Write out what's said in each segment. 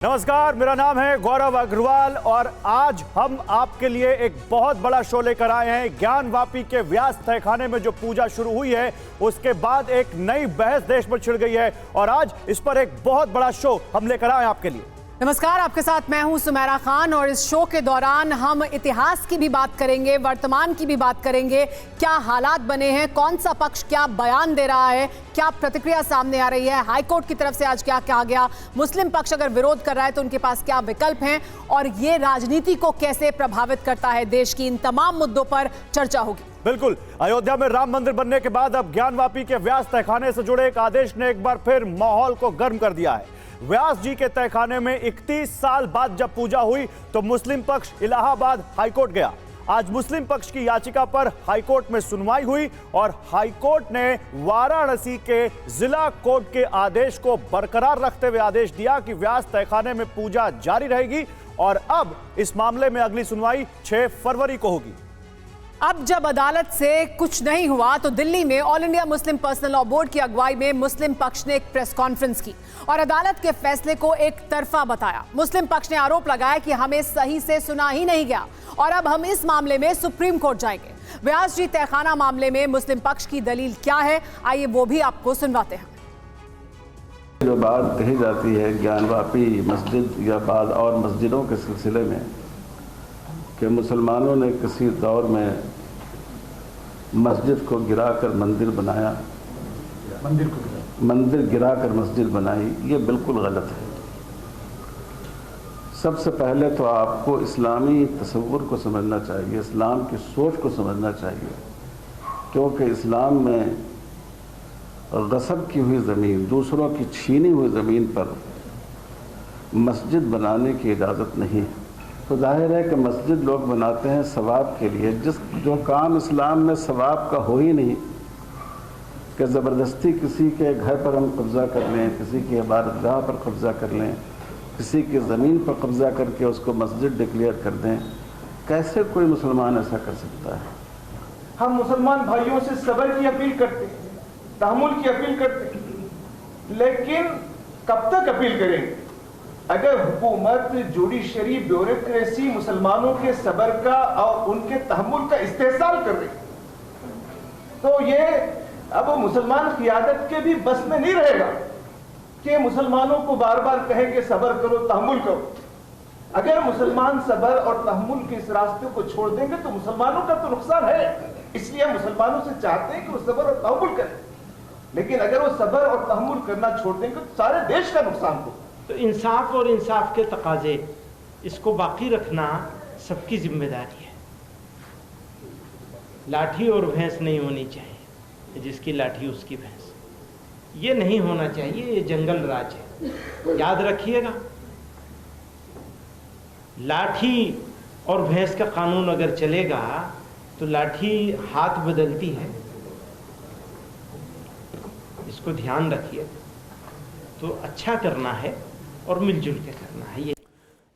नमस्कार, मेरा नाम है गौरव अग्रवाल और आज हम आपके लिए एक बहुत बड़ा शो लेकर आए हैं। ज्ञानवापी के व्यास तहखाने में जो पूजा शुरू हुई है उसके बाद एक नई बहस देश में छिड़ गई है और आज इस पर एक बहुत बड़ा शो हम लेकर आए हैं आपके लिए। नमस्कार, आपके साथ मैं हूं सुमेरा खान और इस शो के दौरान हम इतिहास की भी बात करेंगे, वर्तमान की भी बात करेंगे। क्या हालात बने हैं, कौन सा पक्ष क्या बयान दे रहा है, क्या प्रतिक्रिया सामने आ रही है, हाईकोर्ट की तरफ से आज क्या कहा गया, मुस्लिम पक्ष अगर विरोध कर रहा है तो उनके पास क्या विकल्प हैं और ये राजनीति को कैसे प्रभावित करता है देश की, इन तमाम मुद्दों पर चर्चा होगी। बिल्कुल, अयोध्या में राम मंदिर बनने के बाद अब ज्ञानवापी के व्यास तहखाने से जुड़े एक आदेश ने एक बार फिर माहौल को गर्म कर दिया है। व्यास जी के तहखाने में 31 साल बाद जब पूजा हुई तो मुस्लिम पक्ष इलाहाबाद हाईकोर्ट गया। आज मुस्लिम पक्ष की याचिका पर हाईकोर्ट में सुनवाई हुई और हाईकोर्ट ने वाराणसी के जिला कोर्ट के आदेश को बरकरार रखते हुए आदेश दिया कि व्यास तहखाने में पूजा जारी रहेगी और अब इस मामले में अगली सुनवाई 6 फरवरी को होगी। अब जब अदालत से कुछ नहीं हुआ तो दिल्ली में all India Muslim personal law board की अगुवाई में मुस्लिम पक्ष ने एक प्रेस कॉन्फ्रेंस की और अदालत के फैसले को एक तरफा बताया। मुस्लिम पक्ष ने आरोप लगाया कि हमें सही से सुना ही नहीं गया और अब हम इस मामले में सुप्रीम कोर्ट जाएंगे। व्यास जी तहखाना मामले में मुस्लिम पक्ष की दलील क्या है, आइए वो भी आपको सुनवाते हैं। जो बात कही जाती है ज्ञानवापी मस्जिद या बाद और मस्जिदों के सिलसिले में कि मुसलमानों ने किसी दौर में मस्जिद को गिराकर मंदिर बनाया, मंदिर गिराकर मस्जिद बनाई, ये बिल्कुल गलत है। सबसे पहले तो आपको इस्लामी तसव्वुर को समझना चाहिए, इस्लाम की सोच को समझना चाहिए, क्योंकि इस्लाम में गसब की हुई ज़मीन, दूसरों की छीनी हुई ज़मीन पर मस्जिद बनाने की इजाज़त नहीं है। तो जाहिर है कि मस्जिद लोग बनाते हैं सवाब के लिए, जो काम इस्लाम में सवाब का हो ही नहीं कि ज़बरदस्ती किसी के घर पर हम कब्ज़ा कर लें, किसी की इबादतगाह पर कब्ज़ा कर लें, किसी की ज़मीन पर कब्ज़ा करके उसको मस्जिद डिक्लेयर कर दें। कैसे कोई मुसलमान ऐसा कर सकता है? हम मुसलमान भाइयों से सब्र की अपील करते हैं, तहम्मुल की अपील करते हैं, लेकिन कब तक अपील करेंगे? अगर हुकूमत जुडिशरी ब्यूरोक्रेसी मुसलमानों के सब्र का और उनके तहम्मुल का इस्तेहसाल कर रही तो ये अब मुसलमान क़ियादत के भी बस में नहीं रहेगा कि मुसलमानों को बार बार कहें कि सब्र करो, तहम्मुल करो। अगर मुसलमान सब्र और तहम्मुल के इस रास्ते को छोड़ देंगे तो मुसलमानों का तो नुकसान है। इसलिए हम मुसलमानों से चाहते हैं कि वो सब्र और तहम्मुल करें, लेकिन अगर वो सब्र और तहम्मुल करना छोड़ देंगे तो सारे देश का नुकसान हो। तो इंसाफ और इंसाफ के तकाजे इसको बाकी रखना सबकी जिम्मेदारी है। लाठी और भैंस नहीं होनी चाहिए, जिसकी लाठी उसकी भैंस, ये नहीं होना चाहिए। ये जंगल राज है, याद रखिएगा। लाठी और भैंस का कानून अगर चलेगा तो लाठी हाथ बदलती है, इसको ध्यान रखिए। तो अच्छा करना है और मिलजुल के करना है। ये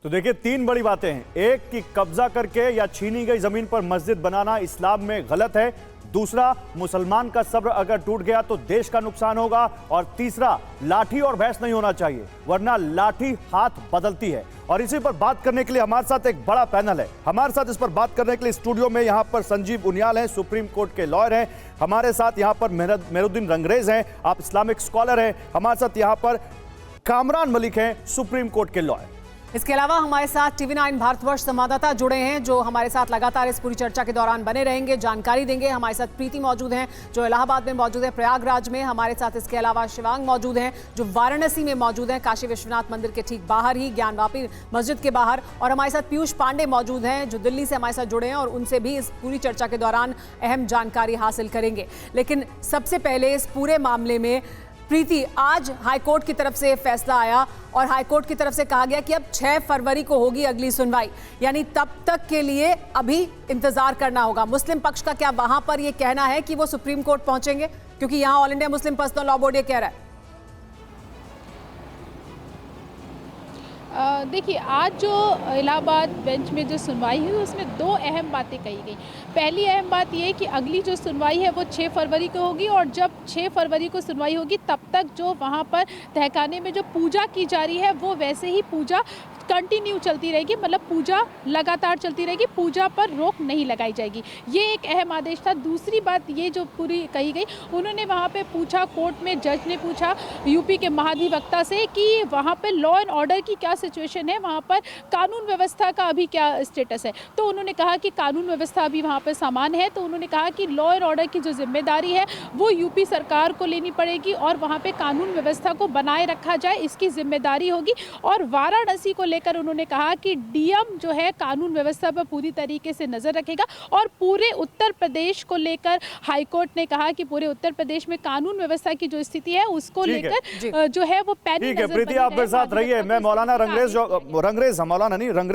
तो देखिए, 3 बड़ी बातें हैं। एक कि कब्जा करके या छीनी गई जमीन पर मस्जिद बनाना इस्लाम में गलत है। दूसरा, मुसलमान का सब्र अगर टूट गया तो देश का नुकसान होगा। और तीसरा, लाठी और भैंस नहीं होना चाहिए, वरना लाठी हाथ बदलती है। और इसी पर बात करने के लिए हमारे साथ एक बड़ा पैनल है। हमारे साथ इस पर बात करने के लिए स्टूडियो में यहाँ पर संजीव उनियाल हैं, सुप्रीम कोर्ट के लॉयर हैं। हमारे साथ यहाँ पर मेहरुद्दीन रंगरेज हैं, आप इस्लामिक स्कॉलर हैं। हमारे साथ यहाँ पर कामरान मलिक हैं, सुप्रीम कोर्ट के लॉयर। इसके अलावा हमारे साथ TV9 भारतवर्ष संवाददाता जुड़े हैं जो हमारे साथ लगातार इस पूरी चर्चा के दौरान बने रहेंगे, जानकारी देंगे। हमारे साथ प्रीति मौजूद हैं जो इलाहाबाद में मौजूद है, प्रयागराज में। हमारे साथ इसके अलावा शिवांग मौजूद हैं जो वाराणसी में मौजूद हैं, काशी विश्वनाथ मंदिर के ठीक बाहर ही, ज्ञानवापी मस्जिद के बाहर। और हमारे साथ पीयूष पांडे मौजूद हैं जो दिल्ली से हमारे साथ जुड़े हैं और उनसे भी इस पूरी चर्चा के दौरान अहम जानकारी हासिल करेंगे। लेकिन सबसे पहले इस पूरे मामले में प्रीति, आज हाईकोर्ट की तरफ से फैसला आया और हाईकोर्ट की तरफ से कहा गया कि अब 6 फरवरी को होगी अगली सुनवाई, यानी तब तक के लिए अभी इंतजार करना होगा। मुस्लिम पक्ष का क्या वहां पर यह कहना है कि वो सुप्रीम कोर्ट पहुंचेंगे, क्योंकि यहां all India Muslim personal law board ये कह रहा है? देखिए, आज जो इलाहाबाद बेंच में जो सुनवाई हुई उसमें दो अहम बातें कही गई। पहली अहम बात ये कि अगली जो सुनवाई है वो 6 फरवरी को होगी और जब 6 फरवरी को सुनवाई होगी तब तक जो वहाँ पर तहखाने में जो पूजा की जा रही है वो वैसे ही पूजा कंटिन्यू चलती रहेगी, मतलब पूजा लगातार चलती रहेगी, पूजा पर रोक नहीं लगाई जाएगी। ये एक अहम आदेश था। दूसरी बात ये जो पूरी कही गई, उन्होंने वहाँ पे पूछा, कोर्ट में जज ने पूछा यूपी के महाधिवक्ता से कि वहाँ पे लॉ एंड ऑर्डर की क्या सिचुएशन है, वहाँ पर कानून व्यवस्था का अभी क्या स्टेटस है। तो उन्होंने कहा कि कानून व्यवस्था अभी वहाँ पर सामान्य है। तो उन्होंने कहा कि लॉ एंड ऑर्डर की जो जिम्मेदारी है वो यूपी सरकार को लेनी पड़ेगी और वहाँ पर कानून व्यवस्था को बनाए रखा जाए, इसकी जिम्मेदारी होगी। और वाराणसी को लेकर उन्होंने कहा कि डीएम जो है कानून व्यवस्था पर पूरी तरीके से नजर रखेगा और पूरे उत्तर प्रदेश को लेकर हाईकोर्ट ने कहा कि पूरे उत्तर प्रदेश में कानून व्यवस्था की जो स्थिति है उसको लेकर जो है वो पैनी ठीक है। प्रीति, आप मेरे साथ रहिए। मैं मौलाना रंगरेज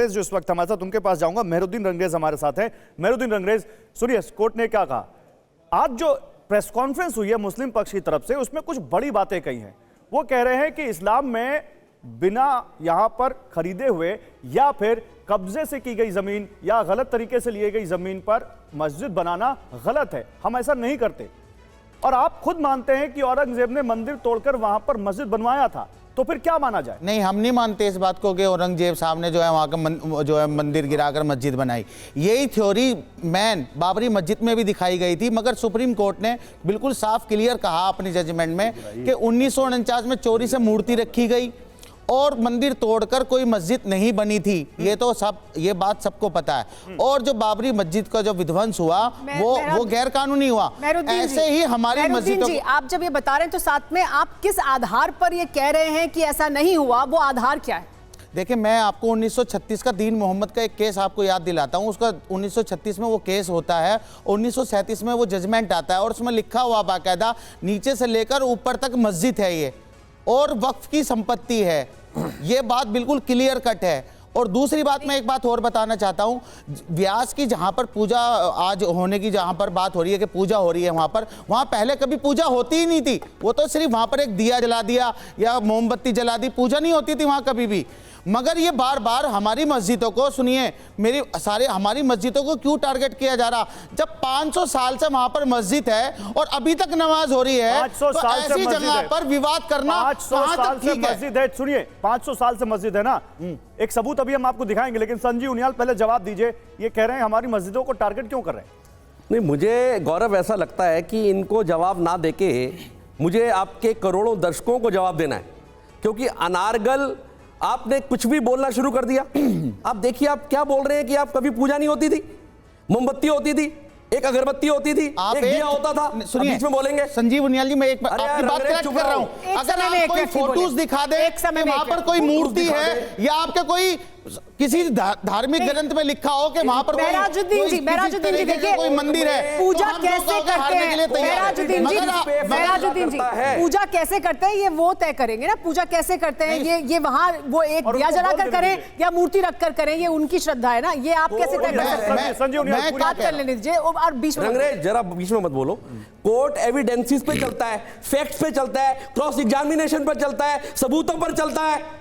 जो इस वक्त हमारे साथ, उनके पास जाऊंगा। मेहरुद्दीन रंगरेज हमारे साथ है। मेहरुद्दीन रंगरेज, सुनिए कोर्ट ने क्या कहा। आज जो प्रेस कॉन्फ्रेंस हुई है मुस्लिम पक्ष की तरफ से, उसमें कुछ बड़ी बातें कही हैं। वो कह रहे हैं कि इस्लाम में बिना यहां पर खरीदे हुए या फिर कब्जे से की गई जमीन या गलत तरीके से लिए गई जमीन पर मस्जिद बनाना गलत है, हम ऐसा नहीं करते। और आप खुद मानते हैं कि औरंगजेब ने मंदिर तोड़कर वहां पर मस्जिद बनवाया था, तो फिर क्या माना जाए? नहीं, हम नहीं मानते इस बात को कि औरंगजेब साहब ने जो है वहाँ का जो है मंदिर गिराकर मस्जिद बनाई। यही थ्योरी बाबरी मस्जिद में भी दिखाई गई थी, मगर सुप्रीम कोर्ट ने बिल्कुल साफ क्लियर कहा अपनी जजमेंट में कि 1949 में चोरी से मूर्ति रखी गई और मंदिर तोड़कर कोई मस्जिद नहीं बनी थी। ये बात सबको पता है। और जो बाबरी मस्जिद का जो विध्वंस हुआ वो गैर कानूनी हुआ। ऐसे ही हमारी मस्जिदों, आप जब ये बता रहे हैं तो साथ में आप किस आधार पर ये कह रहे हैं कि ऐसा नहीं हुआ, वो आधार क्या है? देखिए, मैं आपको 1936 का दीन मोहम्मद का एक केस आपको याद दिलाता हूँ। उसका 1936 में वो केस होता है, 1937 में वो जजमेंट आता है और उसमें लिखा हुआ बाकायदा नीचे से लेकर ऊपर तक मस्जिद है ये और वक्फ की संपत्ति है। ये बात बिल्कुल क्लियर कट है। और दूसरी बात, मैं एक बात और बताना चाहता हूं, व्यास की जहां पर पूजा आज होने की जहां पर बात हो रही है कि पूजा हो रही है, वहां पहले कभी पूजा होती ही नहीं थी। वो तो सिर्फ वहां पर एक दिया जला दिया या मोमबत्ती जला दी, पूजा नहीं होती थी वहां कभी भी। मगर ये बार बार हमारी मस्जिदों को, सुनिए हमारी मस्जिदों को क्यों टारगेट किया जा रहा? जब 500 साल से वहां पर मस्जिद है और अभी तक नमाज हो रही है, तो ऐसी जगह पर विवाद करना 500 साल से मस्जिद है। सुनिए, 500 साल से मस्जिद है ना, एक सबूत अभी हम आपको दिखाएंगे, लेकिन संजीव उनियाल पहले जवाब दीजिए। ये कह रहे हैं हमारी मस्जिदों को टारगेट क्यों कर रहे हैं? नहीं, मुझे गौरव ऐसा लगता है कि इनको जवाब ना देके मुझे आपके करोड़ों दर्शकों को जवाब देना है, क्योंकि अनारगल आपने कुछ भी बोलना शुरू कर दिया। आप देखिए आप क्या बोल रहे हैं कि आप कभी पूजा नहीं होती थी, मोमबत्ती होती थी, एक अगरबत्ती होती थी, एक दिया होता था। सुनिए, बीच में बोलेंगे संजीव उनियाल जी, मैं एक आपकी बात करेक्ट कर रहा हूं। अगर आप कोई फोटोज दिखा दे कि वहां पर कोई मूर्ति है या आपके कोई किसी धार्मिक ग्रंथ में लिखा हो कि वहां पर मेहराजुद्दीन जी देखिए, कोई मंदिर है, पूजा कैसे करते हैं मेहराजुद्दीन जी, पूजा कैसे करते हैं ये वो तय करेंगे ना। पूजा कैसे करते हैं ये वहां वो एक दिया जलाकर करें या मूर्ति रखकर करें, ये उनकी श्रद्धा है ना, ये आप कैसे तय कर सकते हैं? संजीव उनियाल बात कर लेने दीजिए और बीच में रंगरेज जरा बीच में मत बोलो। कोर्ट एविडेंसेस पे चलता है, फैक्ट्स पे चलता है, क्रॉस एग्जामिनेशन पर चलता है, सबूतों पर चलता है।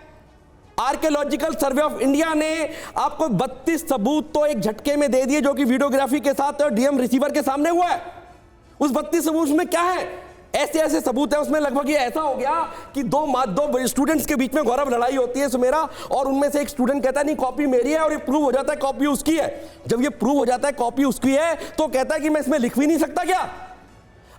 आर्कियोलॉजिकल सर्वे ऑफ इंडिया ने आपको 32 सबूत तो एक झटके में दे दिए, जो कि वीडियोग्राफी के साथ और डीएम रिसीवर के सामने हुआ है। उस 32 सबूत में क्या है? ऐसे ऐसे सबूत है उसमें। लगभग ये ऐसा हो गया कि दो स्टूडेंट्स के बीच में गौरव लड़ाई होती है सुमेरा, और उनमें से एक स्टूडेंट कहता है नहीं कॉपी मेरी है, और ये प्रूव हो जाता है कॉपी उसकी है। जब ये प्रूव हो जाता है कॉपी उसकी है, तो कहता है कि मैं इसमें लिख भी नहीं सकता क्या?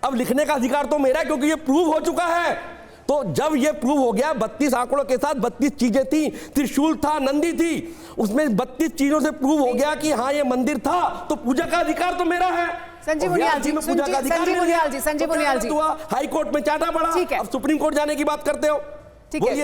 अब लिखने का अधिकार तो मेरा है क्योंकि ये प्रूव हो चुका है। तो जब ये प्रूव हो गया, 32 आंकड़ों के साथ 32 चीजें थी, त्रिशूल था, नंदी थी, उसमें 32 चीजों से प्रूव हो गया कि हाँ ये मंदिर था, तो पूजा का अधिकार तो मेरा है। संजीव उनियाल जी, हाई कोर्ट में चाटा पड़ा, अब सुप्रीम कोर्ट जाने की बात करते हो। ठीक है।